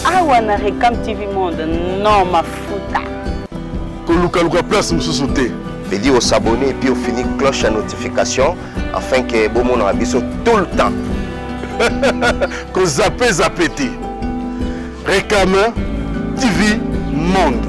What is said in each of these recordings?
awa na Recam TV Monde non mafuta koluka place mususu te. Veut dire s'abonner et puis au finir cloche à notification afin que bon mon abisso tout le temps. Que zappé te. Recam TV Monde.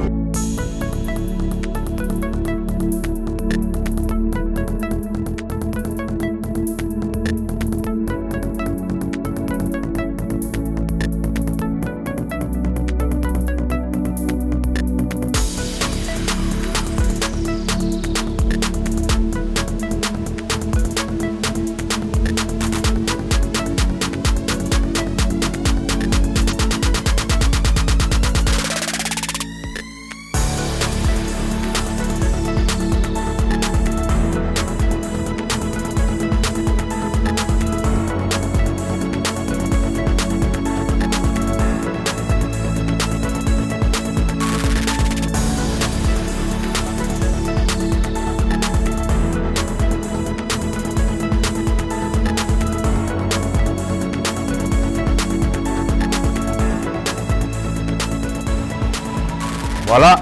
Voilà,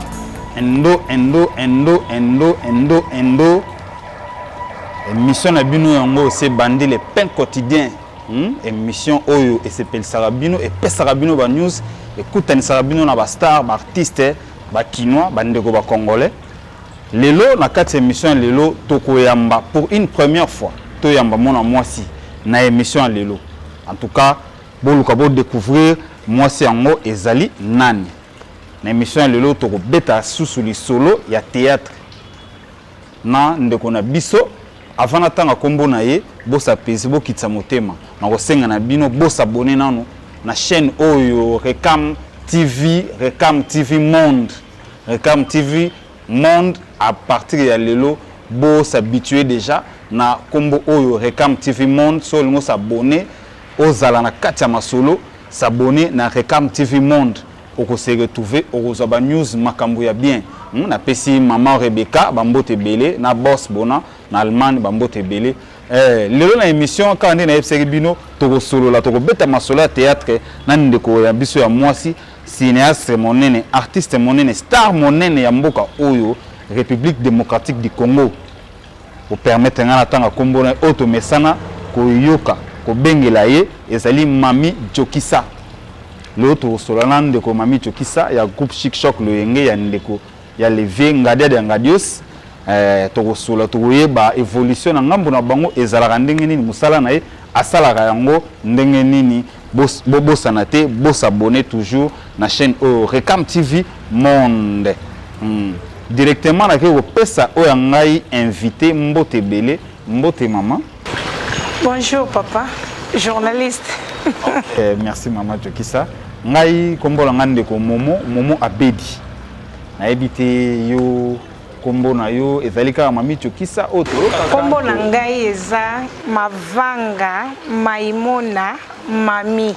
endo. Émission na bino yango c'est bandi le pain quotidien. Émission oyo et s'appelle Sarabino et pe Sarabino ba news écoute ni Sarabino na ba star, ba artiste, ba kinois, ba ndeko ba congolais. Lelo na kati émission lelo tokoyamba pour une première fois. Toyamba mona mwasi na émission lelo. En tout cas, boluka bo découvrir mwasi yango ezali nani. Na émission lelo toko beta sous les solo ya théâtre na ndeko na biso avant natanga kombo na ye bosa pesi bo kitsa motema na ko senga na bino bosa abonner nanu na chaîne oyo Recam TV Monde. Recam TV Monde à partir ya lelo bo s'habituer déjà na kombo oyo Recam TV Monde solo s'abonner ozala na katia masolo s'abonner na Recam TV Monde. Oko se retrouver oko ba news makambo ya bien na pesi maman Rebecca bambote belé na boss bona na Allemagne bambote belé lelo na émission quand na FCG bino toko solo la toko beta masolo ya théâtre na ndeko ya biso ya mwasi cinéaste monene artiste monene star monene ya mboka oyo République démocratique du Congo pour permettre ngana tanga kombo na auto mesana ko yoka ko bengela ye ezali Mami Jokisa. L'autre Solanan de Mami Jokisa, il y a groupe Chic Choc le Yenge, il y a ndeko, il y a levé Ngadia de Ngadios, toko sola toko ba évolution na ngambo na bango ezalaka ndenge nini musala na ye asalaka yango ndenge nini bosa na te bosa abonner toujours na chaîne Recam TV Monde. Directement na ko pesa o ngai invité Mbote Belé, Mbote maman. Bonjour papa, journaliste. Merci maman Jokisa. Ngai kombo la ngande ko Momo Abedi. Na ebité yo kombo na yo ezalika Mami Jokisa autre. Kombo na ngai eza Mavanga Maimona Mami.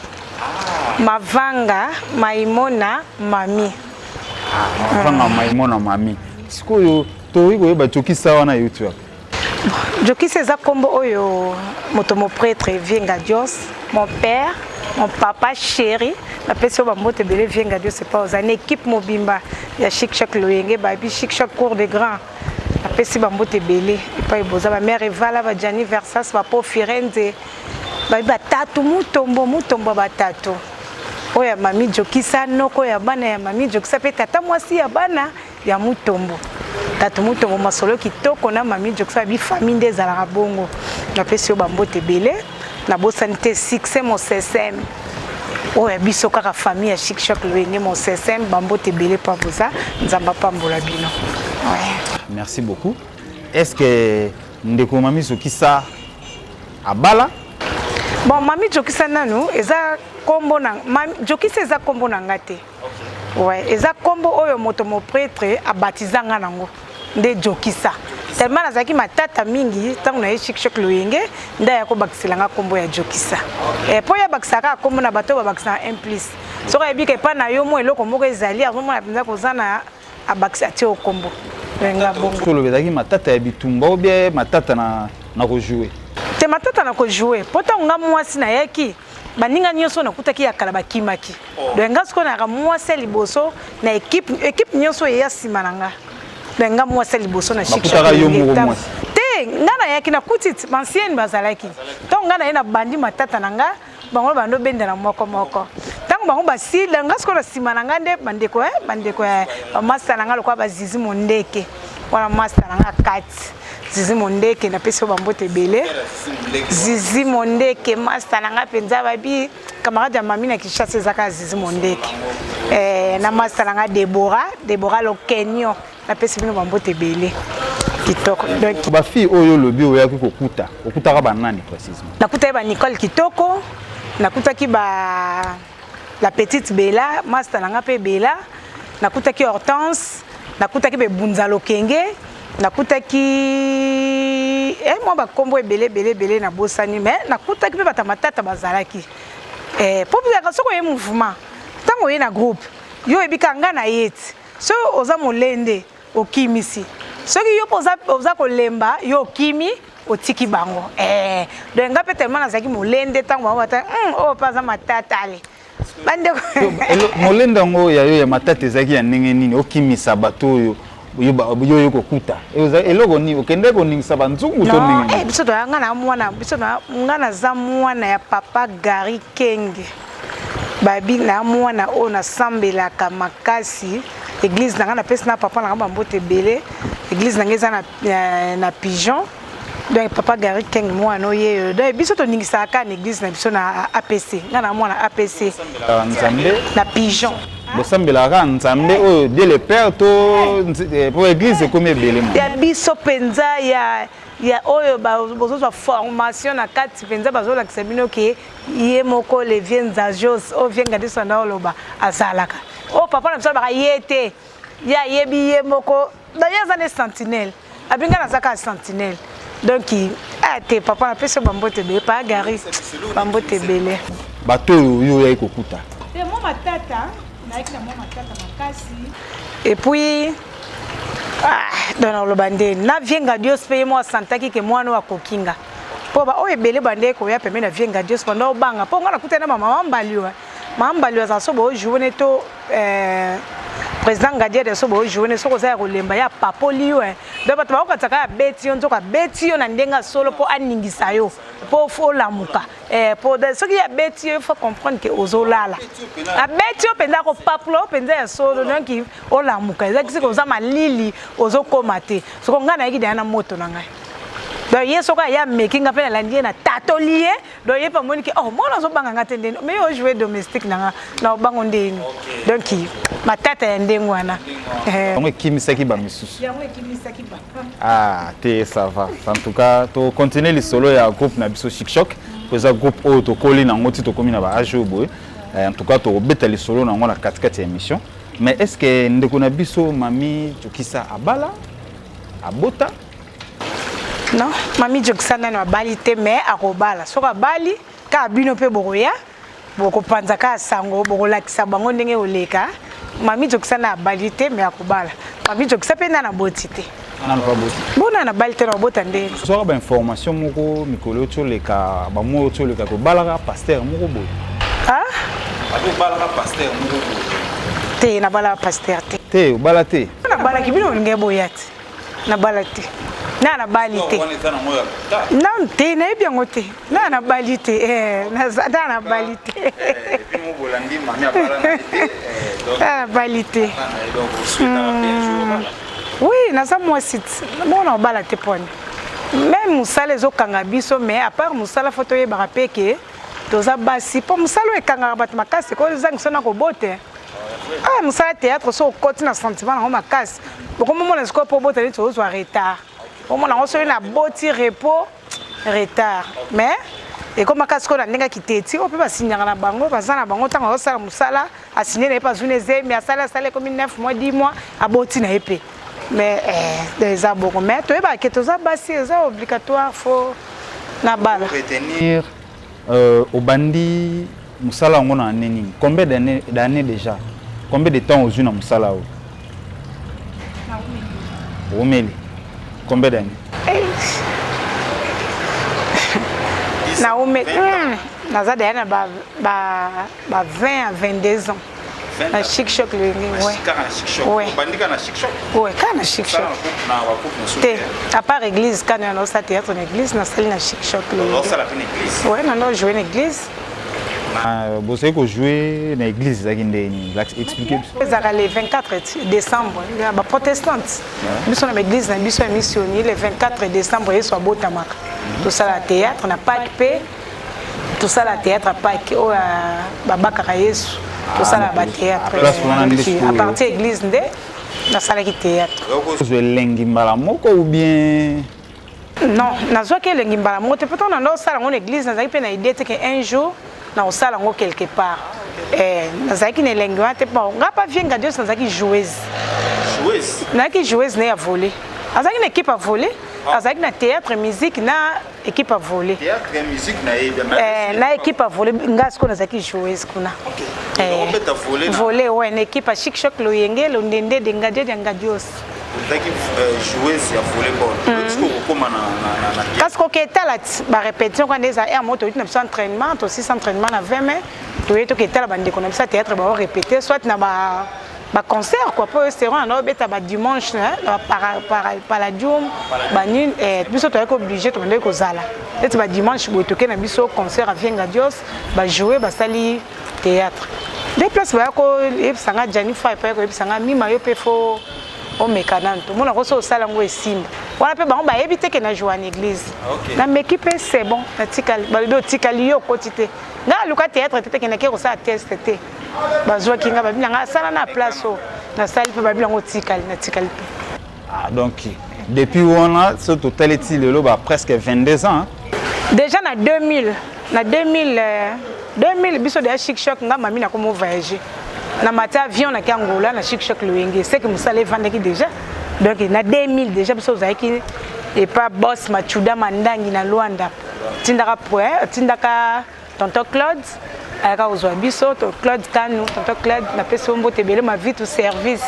Mavanga Maimona Mami. Mavanga Maimona Mami. Sikoyo to iko ba Jokisa wana YouTube. Jokisa eza kombo oyo moto mo prêtre Vienga Dios, mon père, mon papa chéri, la personne bambote belé Vienga Dios c'est pas aux années équipe mobimba, il y a Chic Choc Loyenge, ba bi Chic Choc cours de grand. La personne bambote belé et pas boza ba mère Evala ba Gianni Versas ba po Firenze. Ba tatu mutombo ba tatu. Oya Mami Jokisa noko ya bana ya Mami Jokisa pe tata mwasi ya bana ya mutombo. Tatu mutombo masolo kitoko na Mami Jokisa bi famille des ala bongo. Na pesi bambote belé na bo santé succès mon CSM. Oya biso kaka famille ya Chic Choc Loyenge mon CSM bambote belé pa boza nzamba pambola bino. Ouais. Merci beaucoup. Est-ce que ndeko Mami Jokisa abala? Bon, Mami Jokisa nanu, eza kombo na Mami Jokisa eza kombo na ngate. Ouais, eza kombo oyo moto mo prêtre abatizanga nango. Nde Jokisa. Tellement nazaki matata mingi tangu na Chic Choc Loyenge nda yako bakiselanga kombo ya Jokisa. Et po ya bakisaka kombo na bato babakisa 1+. Soko ebike pa na yo mo eloko moko ezali azomo na pinza kozana abakisa ti o kombo. Wenga bongo. Ko lobezaki matata ya bitumba ou bien matata na rejouer. Te matata na ko jouer. Pota nga mwasi na yaki baninga nyonso nakutaki ya kala bakimaki donc nga siko na mwasi liboso na équipe nyonso ya sima nanga donc nga mwasi liboso na chic bakutaka yo moko mwasi te nga na yaki na kuti ancienne bazalaki donc nga na ye na bandi matata nanga bango bando bendela moko tango bango basila nga siko na sima nanga nde bandeko master nanga lokwa bazizi mondeke wana master nanga kati Zizi Mondeke na pesi bambote belé Zizi Mondeke master nanga penza babi camarade ya mami na Kinshasa zaka Zizi Mondeke na master nanga Deborah Lokenyo na pesi bino bambote belé kitoko donc ba fille oyo lobi oya kokuta okutaka banani précisément nakuta ba Nicole Kitoko nakuta ki ba la petite Bella master nanga pe Bella nakuta ki Hortense nakuta ki be Bunzalo Kenge nakutaki moi ba kombo belé na bosani mais nakutaki pe batamatata bazalaki pour bien ka soko ye mouvement tango ye na groupe yo ebika nga na yeti so oza molende okimisi soki yo oza kolemba yo kimi otiki bango donc nga pe tellement nazaki molende tango bango bata o paza matata ale bande molende ngo ya yo ya matata ezaki ya ndenge nini okimisa bato yo yo kokuta eloko ni okende koningisa banzungu to ningi biso to nga na mwana biso na nga na za mwana ya papa Gary Kenge babi na mwana o na sambelaka makasi église na pesa na papa na mbote belé église na ngeza na pigeon donc papa Gary Kenge mwana oye donc biso to ningisa ka na église na biso na APC nga na mwana APC na pigeon bosambelaka nzambe oyo dès le père to pour église comme belé ya biso penza ya oyo bozo formation na kati penza bazola kisabino ke ye moko le vienza jos o vienga de sona oloba azalaka o papa na biso ba yete ya yebi ye moko d'ailleurs ça ne sentinelle abinga na zaka sentinelle donc te papa na peso bambote be pa Gary bambote belé bato yo ya kokuta et moi matata et puis dans le bandé na vienga Dios paye moi santaki ke mwana wa kokinga po ba o ebele bande ko ya peme na vienga Dios pendant banga po ngana kutena mama mbaliwa za so bo journée to président Ngadia de so bo journée so ko za kolemba ya papoli yo do bato ba ko tsaka beti onzo ka beti yo na ndenga solo po aningisa yo po fo lamuka pour ce qui est bêtise il faut comprendre que ozolala a bêtise penda ko paplo penda ya solo donc o lamuka ezaki ko za malili ozokomate so ko ngana yiki na moto na ngai donc yeso ka ya making up na landie na tatolier donc ye pa moni ke oh mona zo banga ngate ndeni mais yo jouer domestique na bango ndeni donc matata ya ndengo wana on kimisaki ba misusu te ça va en tout cas to continuer les solo ya groupe na biso Chic Choc poza groupe o to koli na ngoti to komi na ba ajo boy en tout cas to beta les solo na ngona katikati ya émission mais est-ce que ndeko na biso mami Jokisa abala abota non mami Jokisa na bali te mais akobala soka bali ka bino pe bokoya boko panza ka sango boko lakisa bango ndenge oleka mami Jokisa na bali te mais akobala mami Jokisa pe na boti te nana pas boti bona na bali te na bota ndenge so ba information moko mikolo to leka ba mo to leka ko balaka pasteur moko boy ado balaka pasteur moko te na bala pasteur te balate na bala kibino ngeboyati na balate na balite non te na bien ngote na balite na balite mo bolandi mami abala na te na balite oui na ça moi site bon na balate pone même musala ezokanga biso mais à part musala photo ye barapeke toza basi po musala ekanga bat makasi ko zangso na ko bote musala théâtre so koti na sentiment na makasi boko mona sko po bote ni tozo retard au moins on se na boti repos retard mais et comme makasi ko na ndenge kiteti o pe basinyanga na bango bazana bango tanga osala musala asigné na pas une zemi asala sala comme 9 mois 10 mois aboti na épée mais des aboko mais to ba ke toza basi eza obligatoire faut na bala retenir au bandi musala ngona neni combien d'années déjà combien de temps aux une musala o omeli combien d'années na omeli naza derrière ba 20 à 22 ans. Na Chic Choc le ouais. Ouais. Bandika na Chic Choc. Ouais, quand na Chic Choc. Na wa coupe Té, à part église quand on a ça théâtre en église, na salle na Chic Choc le. On ça la église. Ouais, non jouer en église. Vous savez que jouer dans l'église ça qui expliquer. Ça le 24 décembre, il y a ba protestante. Nous sommes dans l'église na biso missionnaire le 24 décembre et soit botamaka. Tout ça la théâtre na pas paix. Tout ça la théâtre pas que oh babaka Yesu. Tout ça là théâtre à partir église ndé na salle qui théâtre vous lengi mbala moko ou bien non na zo ke lengi mbala moko peut-être na salle en église na zaki pe na idée que un jour na salle en quelque part na zaki ne lengi wa te pas nga pas vienga Dieu na zaki joueuse na ki joueuse ne a volé azaki une équipe à voler azaki na théâtre musique na équipe à voler théâtre et musique na équipe à voler nga ce qu'on azaki joueuse kuna voler ouais une équipe à Chic Choc lo yenge lo ndende de ngade de ngadios azaki joueuse ya voler bon est-ce que comment na parce que tala ba répétition quand des air moto na entraînement aussi entraînement na 20 mai to yeto que tala bande ko na ça théâtre ba répéter soit na ba concert quoi pour restaurant na beta ba dimanche na Palladium ba nul biso to obligé to bande ko zala et ba dimanche bo toke na biso concert à Vienga Dios ba jouer ba sali théâtre des places ba ko ebisanga Jennifer pa ko ebisanga mima yo pe fo o mekananto mona ko so sala ngo esimba wana pe ba éviter que na jouer en église na m'équipe c'est bon na tikali ba do tikali yo kotité na luka théâtre tete ke na ke ko sa test tete bazwa kinga ba bilanga sala na place na salle pe ba bilanga tikali na tikali donc depuis on a ce totality le lo ba presque 22 ans déjà na 2000 biso de Chic Choc nga mami na komo voyager na mata avion na Angola na Chic Choc Luenge c'est que musale vandaki déjà donc na 2000 déjà biso zaki et pas boss Machuda Mandangi na Luanda tindaka tonton Claude aka ozwa biso to Claude Kanu tonton Claude na pesi mbote belé ma vie tout service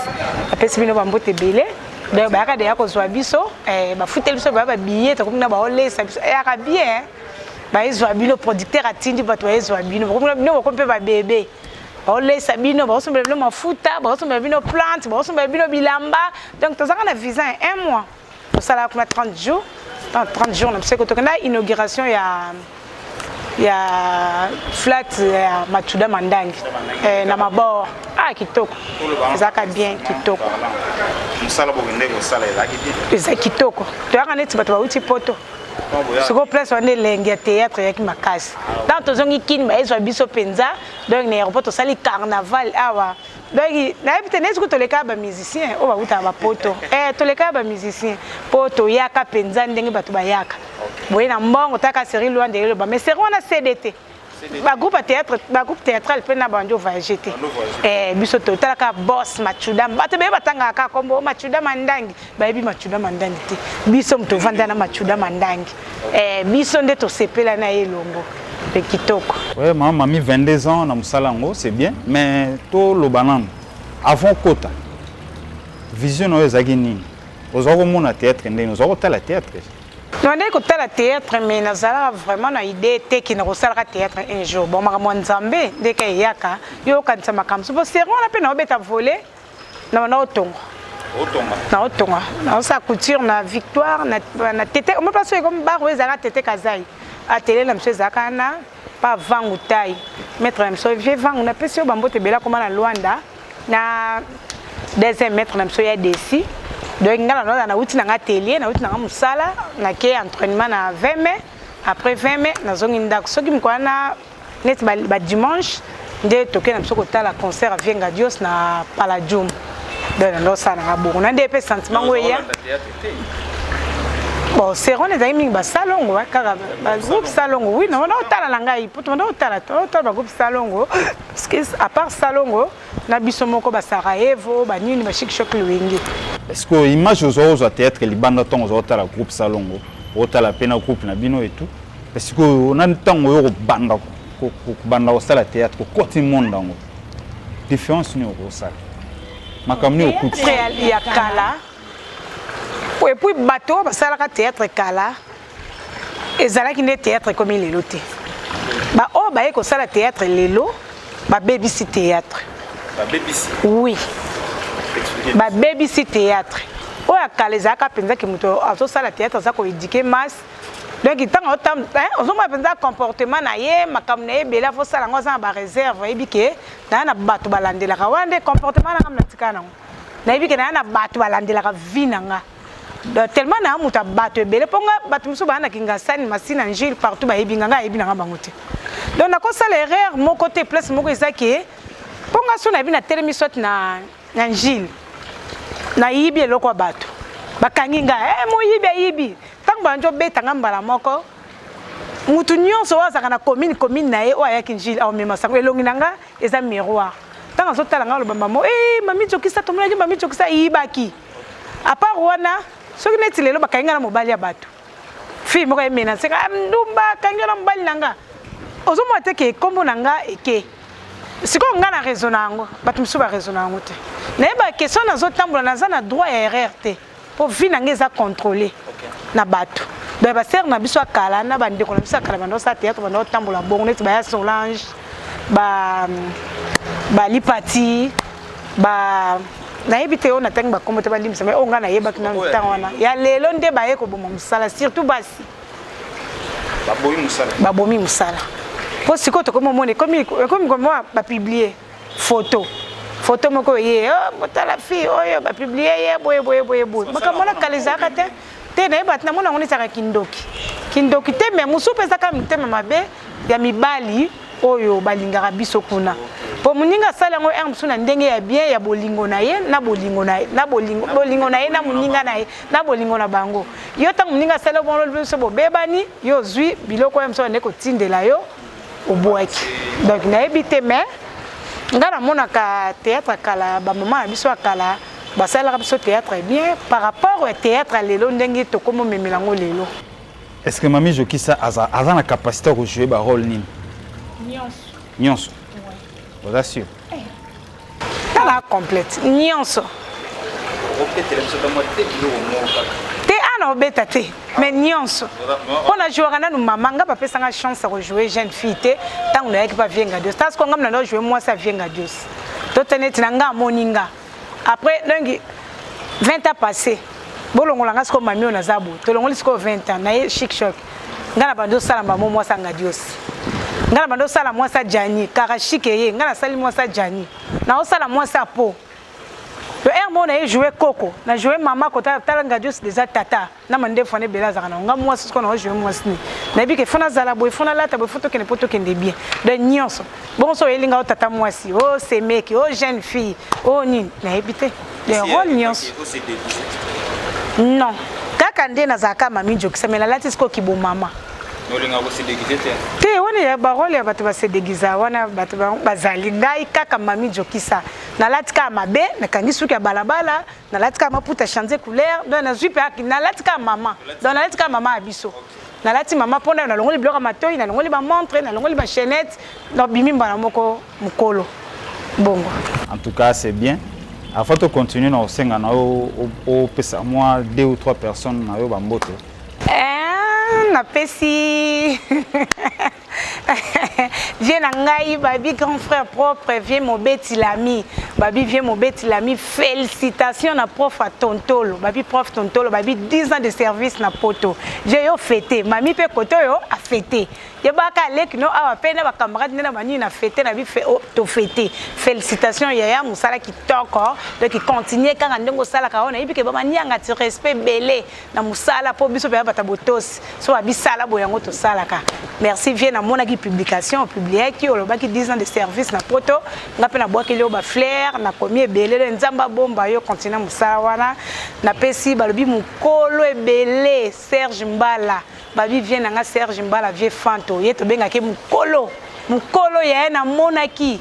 na pesi bino mbote belé donc ba ka de yako ozwa biso ba futel biso ba billet to komina ba olesa biso aka bien ba ezwa bino producteur atindi bato ezwa bino bino ko mpe ba bébé ole sabino ba osombe bino mafuta ba osombe bino plante ba osombe bino bilamba donc tozaka na visa 1 mois to sala kuma 30 jours dans 30 jours na pseko to kana inauguration ya flat ya Machuda Mandangi na mabord kitoko ezaka bien kitoko musala bo ndeko sala ezaka kitoko to yaka neti bato ba uti poto soko place on est lengi théâtre yaki makasi dans tozongi kini ba ezwa biso penza donc na aéroport to sali carnaval awa donc na ebite nesko to leka ba musicien o ba uta ba poto to leka ba musicien poto yaka penza ndenge bato ba yaka boye na mbongo taka série loin de ba mais série on a CDT ba groupe théâtral pe na banjo voyager biso to talaka boss Machuda bato be batanga ka kombo Machuda Mandangi ba bi Machuda Mandangi te biso mto vanda na Machuda Mandangi biso nde to sepela na elongo pe kitoko ouais maman mi 22 ans na musalango c'est bien mais to lo banane avant kota vision no ezaki nini ozoko mona théâtre ndeni ozoko tala théâtre non dès que tu as la théâtre mais nazala vraiment na idée te qui ne resala théâtre un jour bon mama nzambe dès que yaka yo kanisa makamso bo c'est on appelle na obeta voler na otonga na sa couture na victoire na tete on me place comme bar ezala tete kazai atelier na mse zakana pas vangu tai maître na mso vieux vangu na pesi bambote bela comme na Luanda na deuxième maître na mso ya desi donc ngala na uti na atelier na uti na musala na ke entraînement na 20 mai après 20 mai na zongi ndako soki mkwana net ba dimanche nde toke na soko tala concert à Vienga Dios na Palladium donc ndo sana ngabo na ndé pe sentiment ngoya bon c'est on est aiming ba salongo kaka ba groupe salongo oui non tala la ngai poto ndo tala ba groupe salongo parce que à part salongo na biso moko ba Sarajevo ba nini ba Chic Choc Luenge. Est-ce que image aux autres théâtre les bandes temps aux autres la groupe salongo autres la pena groupe na bino et tout parce que on a temps yo banda au sala théâtre ko côté monde ngo différence ni au sala makamni au coup il y a kala et puis bateau ba sala théâtre kala ezala ki ne théâtre comme il est loté Ba o ba eko sala théâtre lelo, ba BBC théâtre. Ba BBC. Oui. Ba BBC théâtre. O akaleza ka penza ki muto aso sala théâtre za ko éduquer masse. Donc tant autant on va penza comportement na ye makamne bela fo sala ngo za ba réserve ebike na bato balandela ka wande comportement na ngamna tikana. Na ebike na bato balandela ka vinanga. Tellement na muta bato bele ponga bato muso bana kinga sani masina njil partout ba ebinganga ebinanga bangote. Donc na ko sala erreur mon côté place moko ezaki ponga so na bina telemi sot na njil. Na yibi eloko bato bakanginga mo yibi tango banjo betanga mbala moko mutu nyonso wazaka na commune na ye o ayaki njili au mema sango elongi nanga eza miroir tango so tala ngalo mama mami jokisa to mami jokisa yibaki a part wana soki neti lelo bakanginga na mobali ya bato fi moko emena seka ndumba kanginga na mobali nanga ozo mo ateke kombo nanga eke siko nga na raison nango bato musu ba raison nango te na ba question na zo tambola na za na droit ya erreur te pour vie nanga eza contrôler na bato ba ba ser na biso akala na ba ndeko na biso akala bando sa théâtre bando tambola bongo neti ba ya Solange ba lipati ba na yebite on atanga ba kombo te ba limisa mais on nga na yeba kina ntana ya lelo nde ba yeko bomo musala surtout basi babomi musala po siko to komo mone comme moi ba publier photo moko ye motala fi oyo ba publier ye boye bakamona kaliza kate te na yeba na mona ngoni saka kindoki te mais musu pesa ka mitema mabe ya mibali oyo balingaka biso kuna po muninga sala ngo musu na ndenge ya bien ya bolingo na ye na bolingo na ye na muninga na ye na bolingo na bango yo tango muninga sala bon biso bobebani yo zui biloko ya musu ne ko tindela yo obwaki donc na ebité mais ngana mona ka théâtre kala ba maman biso akala ba sala biso théâtre bien par rapport au théâtre lelo ndenge to komo memelango lelo. Est-ce que Mami Jokisa a la capacité de jouer un rôle nin? Nyonso. Vous assure. Dans la complète. Nyonso. Te ana obeta te mais nyonso. On a joué na maman nga papa sanga chance de jouer jeune fille te tant on a qui pas vienga Dieu. Parce qu'on ngam na jouer moi ça vienga Dieu. To teneti nga moninga. Après donc 20 ans passé. Bolongola nga siko mami ona zabo. To longoli siko 20 ans na chic choc. Ngana bando sala mamo moi sanga Dieu. Ngana bando sala moi sa Jani, Karachike ye, ngana sali moi sa Jani. Na o sala moi sa po. Le hermo na joué Coco, na joué maman kota talanga Dieu déjà tata. Na mande fone bela zakana. Nga moi ce qu'on a joué moi sni. Na bi ke fona zala boy fona lata boy photo kene poto kende bien. De nyonso. Bon so elinga o tata moi si. Oh c'est mec, oh jeune fille, oh ni na ebité. De rôle nyonso. Non. Kaka nde na zaka Mami Jokisa mais la lati sko ki bo mama. Te woni ya barole ya bato ba se déguisa wana bato bazali ngai kaka Mami Jokisa na latika mabe na kangi suki ya balabala na latika maputa changer couleur donc na zui pe na latika mama donc na latika mama abiso na lati mama pona na longoli bloka matoyi na longoli ba montre na longoli ba chaînette na bimimba na moko mukolo bongo. En tout cas c'est bien. Avant de continuer na osenga na o pesa moi 2 ou 3 personnes na yo bambote. Na pesi viens ngai babi grand frère propre viens mon beti l'ami babi viens mon beti l'ami félicitations na prof à Tontolo babi prof Tontolo babi 10 ans de service na poto j'ai yo fêté mami pe koto yo a fêté ye baka lek no a peine ba camarade na bani na fêté na bi fait to fêté félicitations yaya musala ki toko donc il continue quand ndongo sala ka ona ibike ba mani anga ti respect belé na musala po biso ba bata botos so abisala boyango to sala ka merci viens na mona ki publication publié ki oloba ki 10 ans de service na poto ngape na boaki leo ba flair na premier belé nzamba bomba yo continue musala wana na pesi balobi mukolo ebele Serge Mbala babi vient nga Serge Mbala vie fanto yeto benga ke mukolo ya na monaki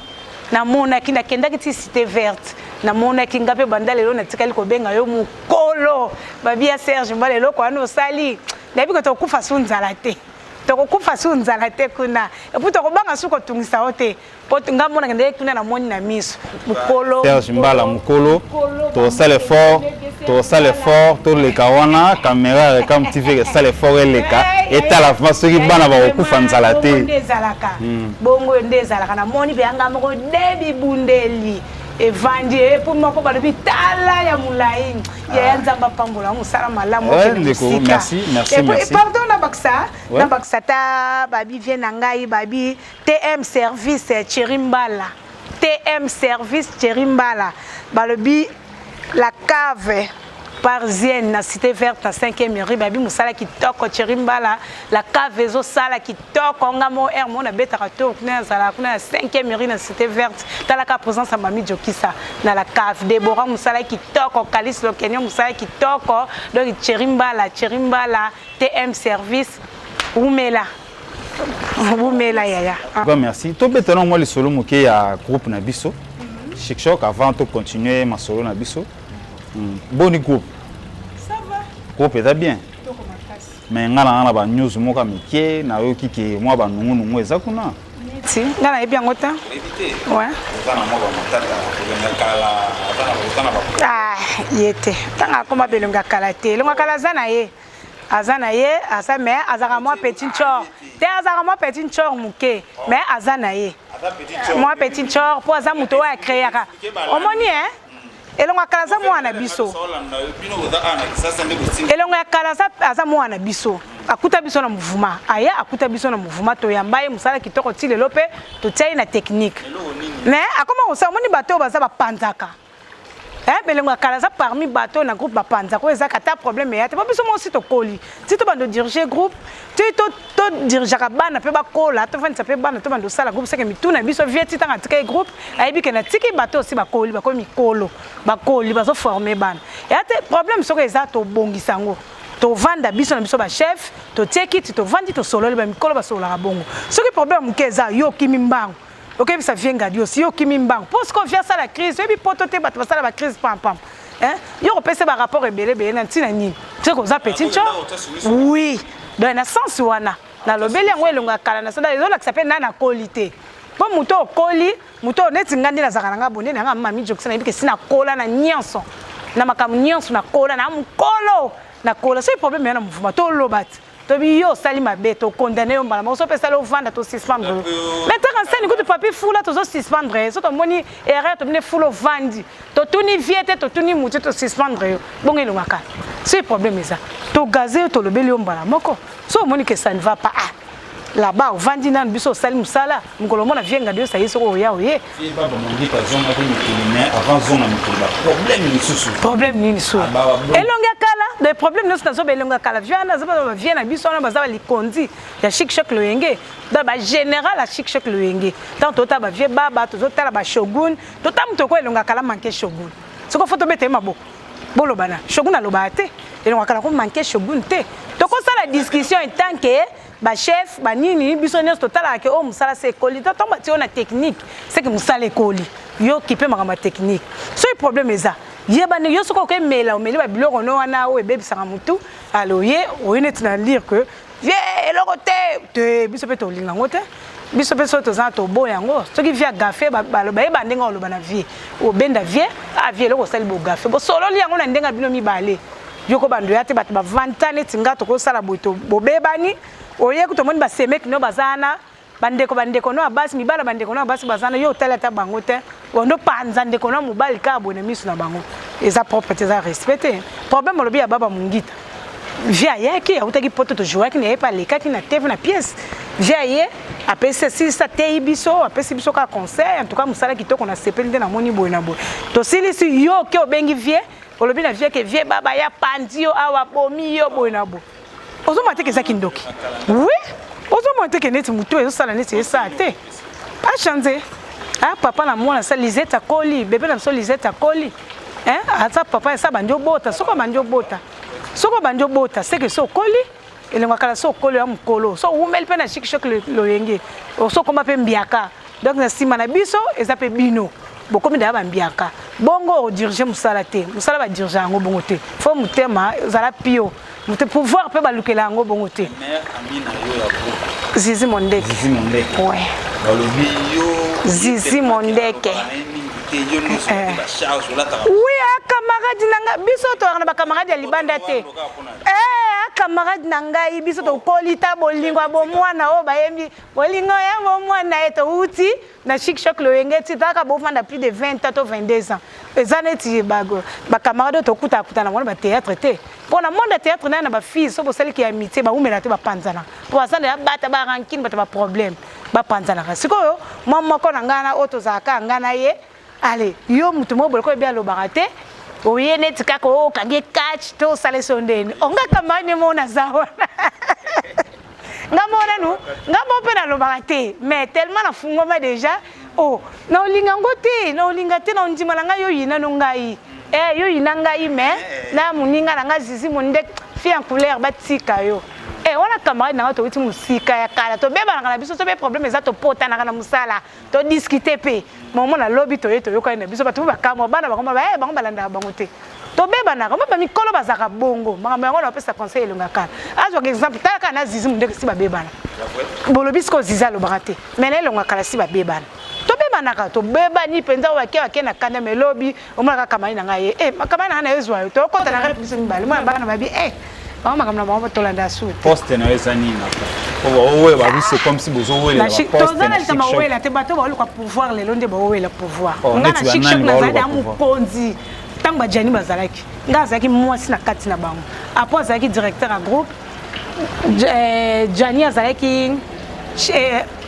na kenda ki cité verte na monaki ngape bandale lo na tikali ko benga yo mukolo babi ya Serge Mbala lo ko ano sali na bi ko to kufa sunzala te tokokufa su nzala te kuna epuis tokobanga su kotungisa o te po ngamona ngende kuna na moni na miso mukolo Serge Mbala mukolo to sale fort to le kawana caméra Recam TV que sale fort eleka etala masoki bana ba kokufa nzala te ndezalaka bongo ndezalaka na moni be anga moko debi bundeli evangile pour moko ba debi tala ya mulai ya nzamba pambola musala malamu merci pardon na baksa ta babi vient na ngai babi TM service Chirimbala TM service Chirimbala balobi la cave parisienne na cité verte na 5e rue babi musala kitoko Chirimbala la cave ezo sala kitoko ngamo mo na betaka to kuna sala kuna 5e rue na cité verte tala ka présence mami Jokisa na la cave Deborah musala kitoko Kalis Lokenyo musala kitoko donc Chirimbala TM service Umela yaya. Merci. To betano moi le solo moké ya groupe na biso. Chic Choc avant de continuer ma solo na biso. Bon groupe. Ça va. Groupe est bien. Mais ngana ba news moka miké na yo kiki moi ba nungu ezakuna. Si, ngana bien ngota. Ouais. Ah, yete. Tanga koma belonga kala te. Longa kala zana ye. Azana ye, asa mais azara moi petit chor. Te azara moi petit chor muke, mais azana ye. Moi petit chor pour aza muto wa créer aka. Omoni hein? Elonga kala za moi na biso. Elonga kala za aza moi na biso. Akuta biso na mouvement. Aya akuta biso na mouvement to yambaye musala kitoko ti lelo pe to tsayi na technique. Mais akoma osa omoni bato baza ba panzaka. Belenga kalaza parmi bateau na groupe bapanza ko ezaka ta problème ya te ba biso mo si to koli si to bando diriger groupe to diriger bana pe ba kola to vantsa pe bana to bando sala groupe seke mituna biso vieti tanga tika groupe ayebi ke na tiki bateau si ba koli ba ko mikolo ba koli ba so former bana ya te problème soko eza to bongisango to vanda biso na biso ba chef to tekiti to vandi to solo ba mikolo ba solo la bongo soki problème ke eza yo kimimbango. Ok, ça vient gadio. Si yo kimi mbang, parce qu'on vient ça la crise, et puis potote bat ça la crise pam pam. Hein? Yo repese ba rapport ebele na ntina ni. C'est comme ça petit cho. Oui. Dans na sens wana. Na lobeli yango elonga kala na sanda ezola s'appelle na qualité. Bon muto koli, muto neti ngandi na zakana bonne na mami Jokisa na bike sina kola na nyonso. Na makamu nyonso na kola na mukolo. Na kola c'est problème na mouvement to lobat. Tobi yo sali mabe to condamner yo mbala so pesa lo vanda to suspendre mais te renseigne que papier fula to suspendre so to moni erreur to mine fulo vandi to tuni viete to tuni muti to suspendre bon elo ngaka c'est problème ça to gazé to lo beli yo mbala moko so moni que ça ne va pas là-bas vandi na biso sali musala ngolo mona vienga dio ça yeso ya oye si baba mondi par exemple avant zone na problème ni sous elonga kala des problèmes nous dans belonga kala viana na biso na bazaba likondi ya Chic Choc Loyenge dans ba général à Chic Choc Loyenge tant tota ba vie baba to tala ba shogun to tam to ko elonga kala manquer shogun soko photo bete mabo bolo bana shogun aloba te elonga kala ko manquer shogun te to ko ça la discussion en tant que ba chef ba nini biso nyos totala ke o musala se koli to tomba ti ona technique c'est que musala ekoli yo ki pe makama technique so le problème eza ye ba ne yo soko ke mela o meli ba biloko no wana o ebebisaka mutu alo ye o ineti na lire que vie eloko te biso pe to linga ngote biso pe so to za to bo yango soki via gafe ba ye ba ndenga oloba na vie o benda vie a vie eloko sali bo gafe bo solo li yango na ndenga bino mibale yoko bando ya te bato ba vantane tinga to ko sala boito bo bebani oye ko to moni ba semek no bazana bandeko no abasi mibala bandeko no abasi bazana yo tala ta bango te ondo panza ndeko no mobali ka bone misu na bango eza propriété za respecter problème lobi ya baba mungita via yaki ya utaki poto to jouer ki ne pas les kaki na tv na pièce via ye apesi si sa te biso apesi biso ka conseil en tout cas musala kitoko na sepelinde na moni boy na boy to sili si yo ke obengi vie olobi na vie ke vie baba ya pandi yo awa bomi yo boy na boy ozo mate ke zaki ndoki oui ozo mate ke neti mutu ezo sala neti esa te pas changer ah papa na mwana sa Lisette Koli bébé na so Lisette Koli hein ata papa esa banjo bota soko banjo bota c'est que so Koli elenga kala so Koli ya mukolo so umeli pe na Chic Choc Loyenge so koma pe mbiaka donc na sima na biso eza pe bino beaucoup de bambiaka bongo diriger musala te musala ba diriger ngo bongo te faut mutema zala pio mute pouvoir pe balukela ngo bongo te Zizi Mondeke ouais Zizi Mondeke oui camarade nanga biso to na ba camarade ya libanda te camarade nanga biso to kolita bolingo bo mwana o bayembi bolingo ya bo mwana eto uti na chic choc le ngeti taka bo fanda plus de 20 ans to 22 ans ezaneti ba camarade to kuta na mona ba théâtre te pour na monde théâtre na ba fille so bo celle qui amitié ba umela te ba panzana pour ça na bata ba ranking ba problème ba panzana sikoyo mama ko na ngana oto zaka ngana ye allez yo mutu mo bolko bien lo barate oye neti kako kage catch to sale sondeni onga kamani mona zawa ngamona nu ngamo pe na lo barate mais tellement na fungoma déjà oh na olinga ngote na olinga te na ndima na yo yina no ngai yo yina ngai mais na muninga na nga Zizi Mondeke fi en couleur batika yo on a camarade na to uti musika ya kala to beba na biso to be problème ezato pota na kana musala to discuter pe momo na lobby to yeto yo kana biso batu ba kamo bana ba koma ba bango balanda bango te to beba na koma ba mikolo bazaka bongo mama yango na pesa conseil elonga kala azwa exemple ta kana Zizi Mondeke si ba beba na bolobi sko Ziza lo barate mais na elonga kala si ba beba na to beba na ka to beba ni penza wa ke na kana melobi o mala kamani na ngaye makamani na ezwa to kota na biso mbali mwana bana babi Maman comme la maman tolanda sou. Poste na ezani na. Oh ouais, c'est comme si vous oué la poste. Tozana tama oué la te bato ba pouvoir le londe ba oué la pouvoir. Nga na chic choc na zada mu konzi. Tamba jani bazalaki. Nga zaki mwasi na kati na bango. Après zaki directeur à groupe. Jani azalaki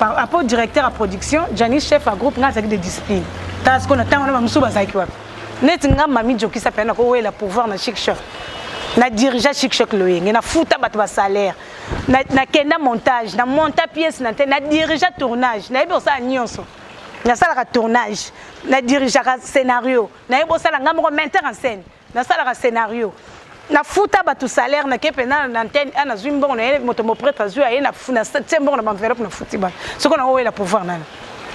après directeur à production, Jani chef à groupe nga zaki de discipline. Parce qu'on a tant na msuba zaki wapi. Net nga mami joki sa pena ko oué la pouvoir na chic choc. Na dirigeant chic choc loyenge na futa bato ba salaire na kenda montage na monta pièce na te na dirigeant tournage na ebo sa nyonso na sala ka tournage na dirigeant scénario na ebo sala ngamo metteur en scène na sala ka scénario na futa bato salaire na kepena na antenne ana zwimbo na moto mo prêtre azu aye na funa septembre na enveloppe na futi ba soko na owe la pouvoir nana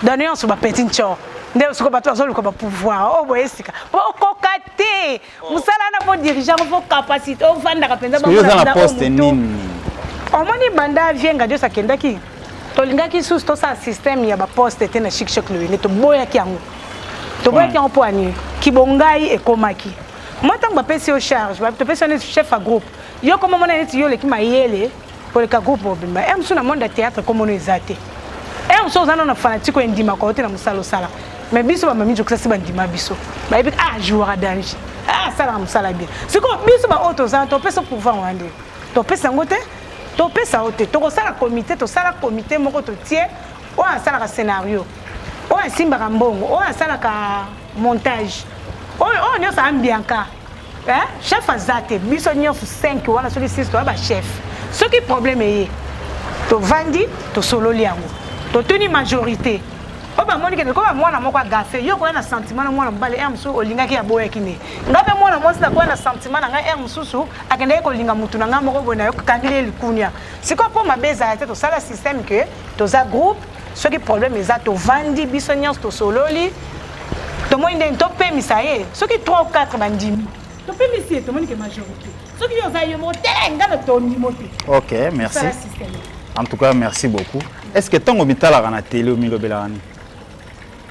donner on so ba petit ncho ndé soko bato azolu ko ba pouvoir o boyesika o kokate musala na bo dirigeant bo capacité o vanda ka penza ba na poste nini o moni banda vienga dio sakendaki to lingaki sous to sa système ya ba poste te na chic choc le to boya ki yango to boya ki en poani ki bongai e komaki motang ba pesi au charge ba to pesi on chef à groupe yo comme mona neti yo le ki mayele pour le groupe obimba em suna monde théâtre comme on ezate em so zana na fanatique ndima ko te na musalo sala mais biso ba mami joksa si bandima biso ba ebi joueur à danger sala musala bien c'est comme biso ba auto za to pesa pouvoir wande to pesa ngote to pesa ote to ko sala comité moko to tie o sala ka scénario o simba ka mbongo o sala ka montage o nyo sa ambianka chef azate biso nyo 5 wala soli 6 to ba chef ce qui problème est to vandi to solo liango to tuni majorité o ba moni ke ko ba mwana moko gafe yo ko na sentiment na mwana mbale musu olinga ki ya boya kine ngabe mwana mwasi na ko na sentiment na nga mususu akende ko linga mutu na nga moko bona yo kangile likunya siko po mabeza te to sala système que to za groupe ce qui problème est to vandi biso nyans to sololi to mo inde to pe misaye ce qui 3 ou 4 bandimi to pe misaye to moni ke majorité ce qui yo za yo moté ngana to ni moté. OK, merci. En tout cas, merci beaucoup. Est-ce que tant au métal à la télé au Milo Bellarani?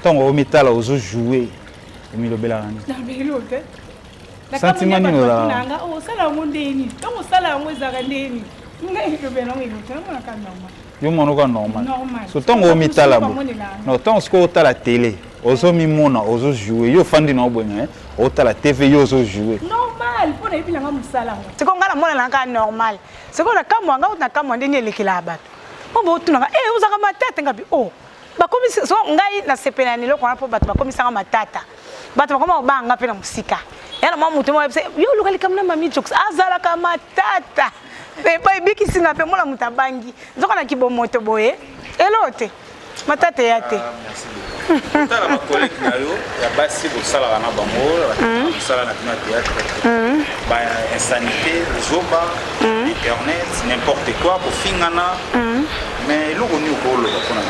Tant au métal aux autres jouer au Milo Bellarani? Sentiment ni là. Oh, ça la monde ni. Tant au sala on ezaka ndeni. Ngai ko beno ngi ko na ka normal. Yo monoka normal. So tant au métal là. Non, tant ce ko la télé. Ozo mi mona ozo jouer. Yo fandi na obonye. O ta la TV yo ozo jouer. Normal, pour na epila nga musala. C'est ko ngala mona na ka normal. C'est ko na kamwa nga na kamwa ndeni elekila bato. Bo tunanga uzaka matata ngapi bakomi so ngai na sepelani loko na po bato bakomi sanga matata bato bakoma banga pe na musika yana mwa mutu mwa yo lokali kamna mami jokes azala ka matata pe pa ibiki singa pe mola mutabangi nzoka na kibomoto boye elote matata yate merci tala ma collègue na yo ya basi bo sala na bango sala na théâtre ba insanité zoba internet n'importe quoi pour fingana mais loko ni ko lo ko na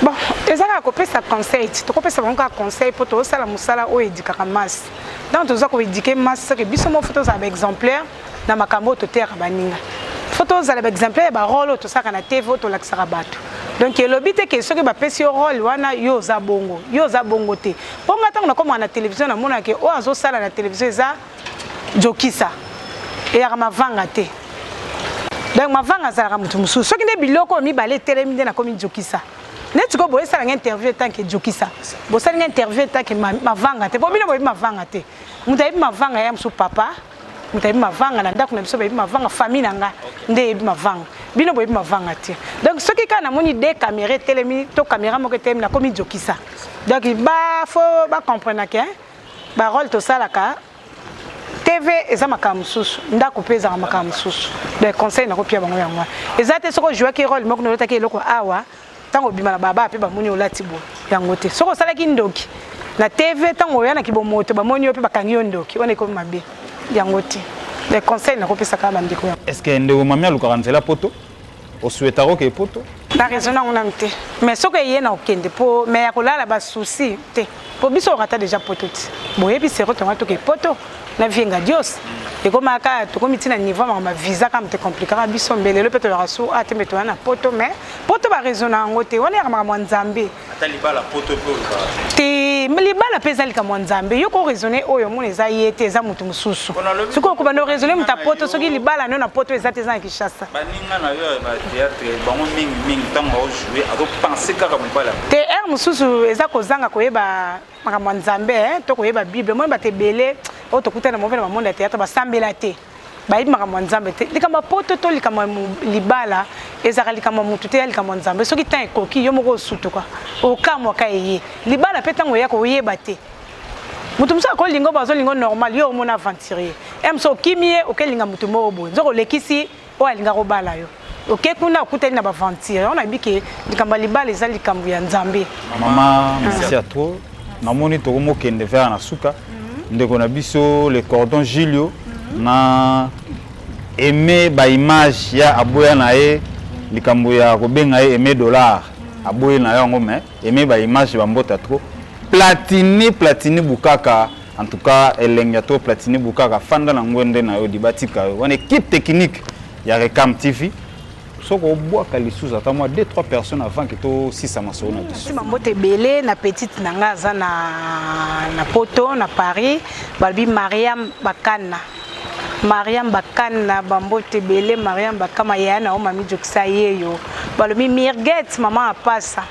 bon ezaka kopesa conseil tokopesa bango kaka conseil po tosala mosala oyo edikaka masse donc toza koedike masse soki biso mo fo tozala baexemplaire na makambo oyo toteyaka baninga fo tozala baexemplaire ya barole oyo tosalaka na tv oyo tolakisaka bato donc elobi te ke soki bapesi yo role wana yo oza bongo te mpo nga ntango nakomaka na télévision namonake oyo azosala na télévision eza jokisa eyaka mavanga te donc mavanga azalaka motu mosusu soki nde biloko oyo mibale etelemi nde nakomi jokisa neti ko boye sala interview tanke jokisa bo sala interview tanke mavanga te bo bino boye mavanga te muta yebi mavanga ya msu papa muta yebi mavanga na ndako na biso yebi mavanga famille nanga nde yebi mavanga bino boye mavanga te donc soki ka na moni de caméra telemi to caméra moko telemi na komi jokisa donc ba fo ba comprendre que ba rôle to sala ka TV eza makambo susu ndako peza makambo susu de conseil na kopia bango yango ezate soko jouer ki rôle moko nolota ki eloko awa tango bima na baba pe bamoni olati bo yango te soko salaki ndoki na TV tango yana kibomoto bamoni yo pe bakangi yo ndoki wana iko mabe yango te les conseils na kopesa ka bandiko est-ce que ndeko mami aluka nzela poto o souhaita ko ke poto na raison na ngona mte mais soko yé na okende po mais akolala ba souci te po biso rata déjà poto te boye bi sero tonga to ke poto na vienga dios et comme aka to komi tina niveau ma visa kam te compliquera biso mbele le peto rasu ate meto na poto mais poto ba raison na ngote wana ya ma nzambe ata libala poto pe te libala pesa lika nzambe yo ko raisonner oyo mona eza yete eza mutu mususu siko ko ba no raisonner muta poto soki libala no na poto eza te za kishasa baninga na yo ba théâtre bango mingi tango o jouer ado penser kaka mobala te mususu eza kozanga koyeba makambo nzambe to koyeba bible mo ba te belé o to kutana mo vena monde ya théâtre ba sambela te ba ibi makambo nzambe te likamba poto to likamba libala ezaka likamba mutu te likamba nzambe soki tan ekoki yo moko sutuka o kamwa ka eye libala pe tango ya ko yeba te mutu musa ko lingo bazo lingo normal yo mona aventurier emso kimie o kelinga mutu mo bo nzoko lekisi o alinga ko bala yo ok kuna kutani na ba aventure on a biki likamba libala ezali likambo ya nzambe mama merci à toi namoni to mo kende vers na suka ndeko na biso le cordon Julio na aimé ba image ya aboya na ye likambo ya kobenga ye aimé dollar aboye na yango mais aimé ba image ba mbota trop platini bukaka en tout cas elenga to platini bukaka fanda na ngwende na yo dibatika yo wana équipe technique ya Recam TV soko boaka lisusu ata moi 2-3 personnes avant que to sisa maso na biso mambote belé na petite nanga za na poto na Paris balbi Mariam Bakana bambote belé Mariam Bakama yana o mami jokisa yeyo balobi Mirget maman apasa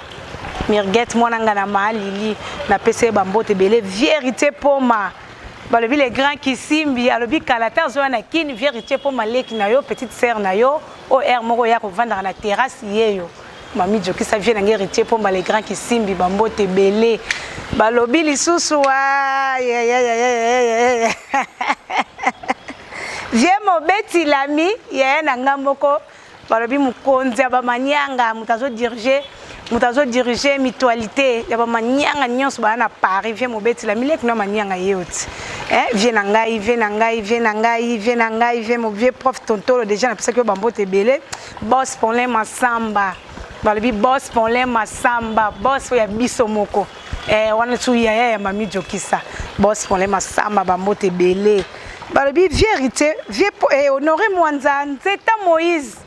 Mirget mwananga na malili na pese bambote belé vérité poma balobi les grands qui simbi alobi kalata zo na kini vérité poma leki na yo petite sœur na yo o moko ya ko vendre na terrasse yeyo mami jokisa vient na héritier poma les grands qui simbi bambote belé balobi lisusu wa Viens mon beti lami ya na ngamoko balobi mukonzi ya bamanyanga mutazo diriger mutualité ya bamanyanga nyonso ba na Paris viens mon beti lami lek na manyanga yoti viens na ngai viens mon vieux prof tontolo déjà na pesa que bambote belé boss Paulin Masamba balobi boss Paulin Masamba boss ya biso moko wana tu ya mami jokisa boss Paulin Masamba bambote belé balobi vérité honoré Mwanza Nzeta Moïse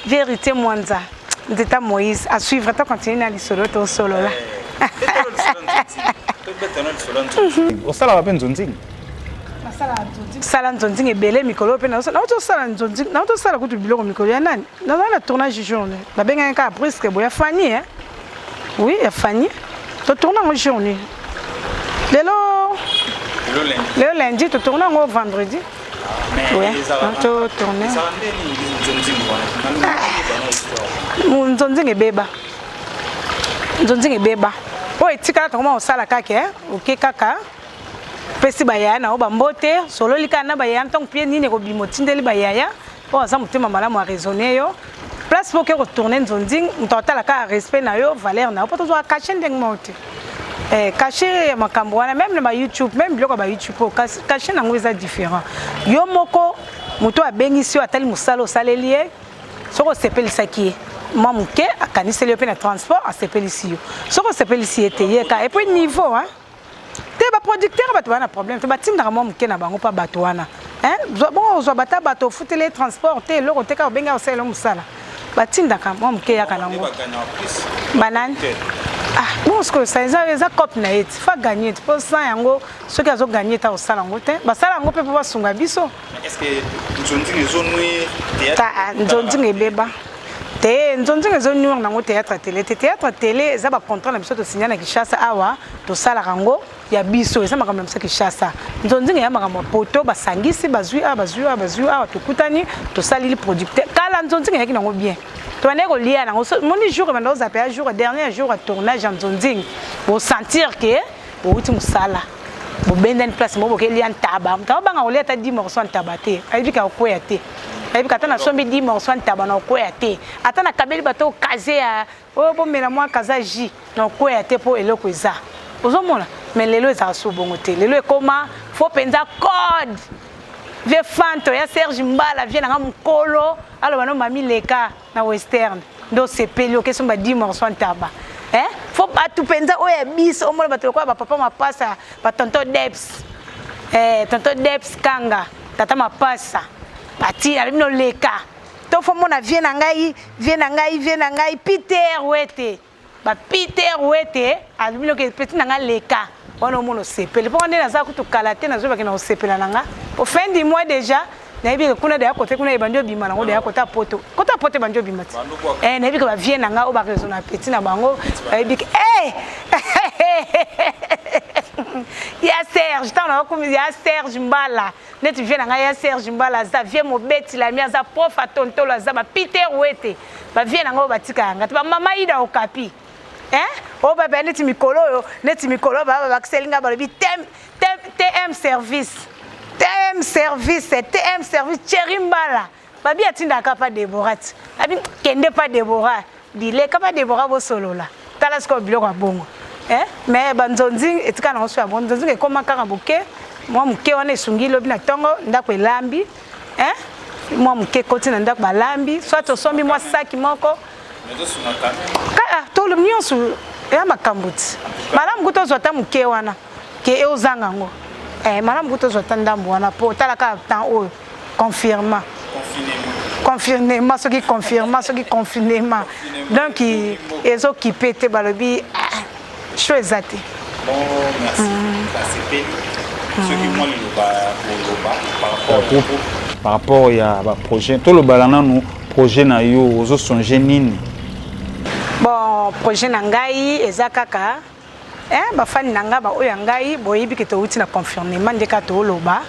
vérité Mwanza Nzeta Moïse à suivre ta continuer na lisolo to solo là osala ba penzonzing sala nzonzing ebele mikolo pe na to sala nzonzing na to sala kutu biloko mikolo ya nani na la tournage journée ba benga ka presque boya Fanny oui ya Fanny to tourner en journée le lundi, tu tournes au vendredi. Oui, tu tournes. Nzonzing est beba. Oh, et tika comment on sala kake, ok kaka. Pesi bayana o bambote, solo likana bayana tant pied ni ne ko bimotindeli bayaya. Oh, ça mutema malamu a raisonner yo. Place pour que retourner nzonzing, ntotala ka respect na yo, valeur na. Pas toujours cacher ndeng monte. Caché makambo wana même na YouTube même biloko ba YouTube caché nango eza différent yo moko muto abengisi atali musalo salelie soko sepelisa ki moi muke akaniseli pe na transport a sepelisi yo soko sepelisi eteye ka et puis niveau hein te ba producteur ba to na problème te ba tinda moi muke na bango pa bato wana hein bon zo bata bato futele transport te loko te ka benga oselo musala ba tinda ka moi muke ya kana ngo banane ah bon ce que ça eza cop na et fa gagner pour ça yango ceux qui azo gagner ta osala ngo te ba sala ngo pe pa sunga biso est-ce que nzondi ezonwe ta nzondi ngebeba te nzondi ezonwe nango théâtre télé eza ba contrat na biso to signer na Kinshasa awa to sala rango ya biso eza makambo na biso Kinshasa nzondi ya makambo poto basangisi bazui awa tukutani to sali producteur kala nzondi yaki nango bien to ane ko lia nango moni jour bando zapé jour dernier jour à tournage en nzondi pour sentir que bo uti musala bo benda une place mo bo ke lia ntaba banga olia ta 10 morceaux ntaba te ayibi ka ko ya te ayibi ka tana sombi 10 morceaux ntaba na ko ya te atana kabeli bato kaze ya o bo mela moi kaza ji na ko ya te po eloko eza ozomona mais lelo eza so bongo te lelo ekoma faut penza code vie fanto ya Serge Mbala vient na mukolo alo bano mami leka na western ndo sepeli okeso ba 10 morceaux ntaba faut pas tout penza oya bis o mona bato kwa ba papa mapasa ba tonton Debs tonton Debs kanga tata mapasa bati alino leka to fo mona vient na ngai Peter Wete ba Peter Wete alino ke petit na nga leka wana mono sepeli po ndena za kutu kalate na zo ba ke na sepela nanga au fin du mois déjà nayebi kuna da côté kuna ebandio bima nango da côté poto bandio bima nayebi ka vient nanga o ba raison na petit na bango nayebi ya Serge tana ko mi ya Serge Mbala net vient nanga ya Serge Mbala za vient mo beti la mia za prof atontolo za ba Peter Wete ba vient nanga o batika ngati ba mama ida okapi o ba ba net mikolo ba ba kselinga ba bi TM service Cherimbala babi atinda kapa Deborah abi kende pa Deborah dile kapa Deborah bo solola tala sko biloko bongo mais banzonzi etika na so ya bonzonzi ke koma kaka boke moi muke wana esungi lobi na tongo ndako elambi moi muke koti na ndako balambi soit to sombi moi saki moko to lo nyonso ya makambuti malamu kuto zota muke wana ke eozanga ngo madame Gouto Zotandambo wana po talaka temps o confinement ce qui confinement donc ils occupé te balobi choisati bon merci c'est ce qui moi par rapport ya ba projet to lo balana nous projet na yo ozo songer nini bon projet na ngai ezakaka bafani nanga ba oya ngai boyibi ke to uti na confirmement ndeka to loba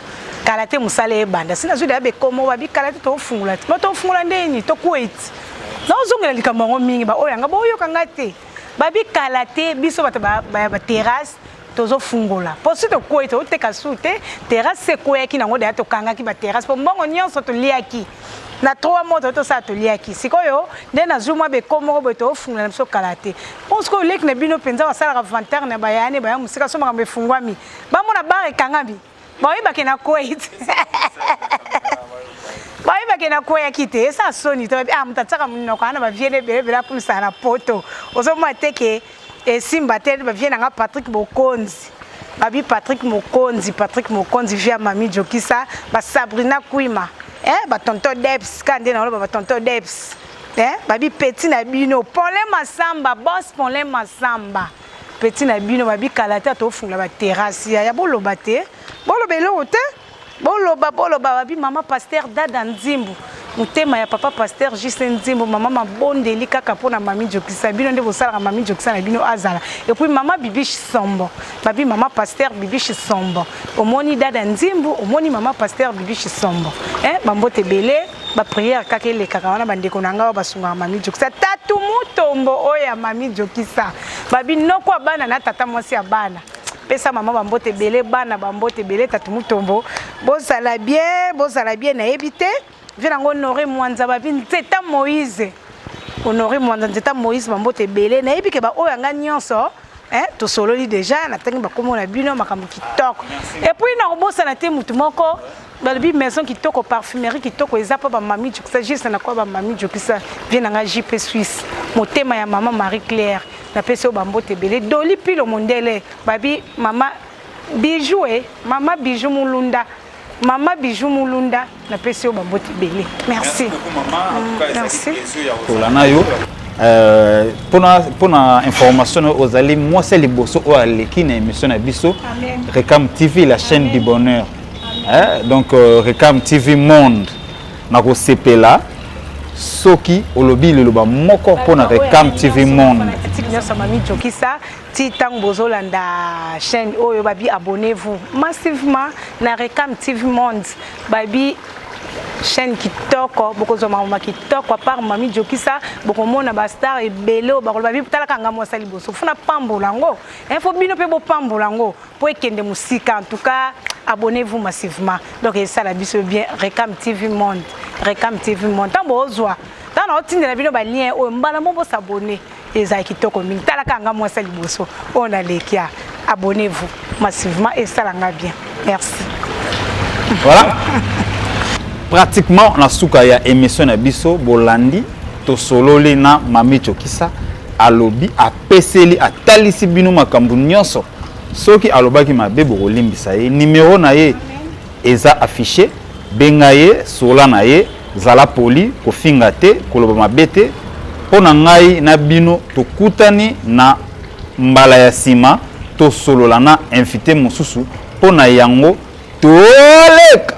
kalate musale ebanda sina zudi abe komo babi kalate to fungula to fungula ndeni to kuwait na ozongela likambo mingi ba oya nga boyo kanga te babi kalate biso bato ba terrasse tozo fungula po sito kuwait o teka sute terrasse se koyaki nango de to kanga ki ba terrasse po mbongo nyonso to liaki na 3 mois to sa to liaki sikoyo ndena zuma be komo bo to fungula na so kalate parce que lek na bino penza wasala inventaire na bayane ba musika so makambe fungwami ba mona bare kangabi ba yiba ke na Kuwait ba yiba ke na Kuwait kite sa soni to mutatsaka munoko ana ba viene bele la pulsa na poto ozo mateke simba tele ba viene nga Patrick Mokonzi babi Patrick Mokonzi via Mami Jokisa ba Sabrina Kuima ba tonton Debs kande na ba tonton Debs babi petit na bino Ponle Masamba boss Ponle Masamba petit na bino babi kalata to fungula ba terrasse ya boloba te bolobelo te boloba babi mama pasteur Dada Nzimbu mutema ya papa pasteur Justin Nzimbu mama mabondeli kaka pona Mami Jokisa bino nde bosala Mami Jokisa na bino azala et puis mama Bibiche Sombo babi mama pasteur Bibiche Sombo omoni Dada Nzimbu omoni mama pasteur Bibiche Sombo bambote belé ba prière kaka le kaka wana bandeko nanga basunga Mami Jokisa tatu mutombo oya Mami Jokisa babi noko abana na tata mwasi abana pesa mama bambote belé bana bambote belé tatu mutombo bozala bien na ebité venango honoré mwanza babi nzeta Moïse honoré mwanza nzeta Moïse bambote belé na ebike ba oya nga nyonso to sololi déjà na tangi ba komona bino makambo kitoko et puis na robosa na te mutu moko balobi maison kitoko parfumerie kitoko eza pa ba mami Jokisa juste na kwa ba mami Jokisa vient na JP Suisse motema ya maman Marie Claire na pese bambote belé doli pilo mondele babi mama bijou mama bijou mulunda Mama Bijou Mulunda na pese bambote belé. Merci. Merci. Olanayo pour na information aux allez moi c'est les bosso au aleki na émission na biso Recam TV la chaîne du bonheur. Donc Recam TV Monde na ko sepela soki olobi le loba moko pour na Recam TV Monde. Mami Jokisa ti tang bozolanda chaîne oyo babi abonnez-vous massivement na Recam TV Monde babi chaîne kitoko bokozoma mama kitoko par Mami Jokisa bokomona ba star et belo babi talaka ngamo sali boso funa pambolango info bino pe bo pambolango pour ekende musika en tout cas abonnez-vous massivement donc ça la biso bien Recam TV Monde Recam TV Monde tambozwa tana otindela bino ba lien o mbala mo s'abonner ezaki kitoko mingi talaka ngamo sali boso on a lekia abonnez-vous massivement et ça langa bien merci voilà. Pratiquement na suka ya émission na biso bolandi to sololi na Mami Jokisa alobi apeseli atalisi bino makambu nyonso soki alobaki mabe bolimbisa ye numéro na ye eza affiché benga ye sola na ye zala poli kofinga te koloba mabete pona ngai na bino tokutani na mbala ya sima to solola na invité mosusu pona yango toleka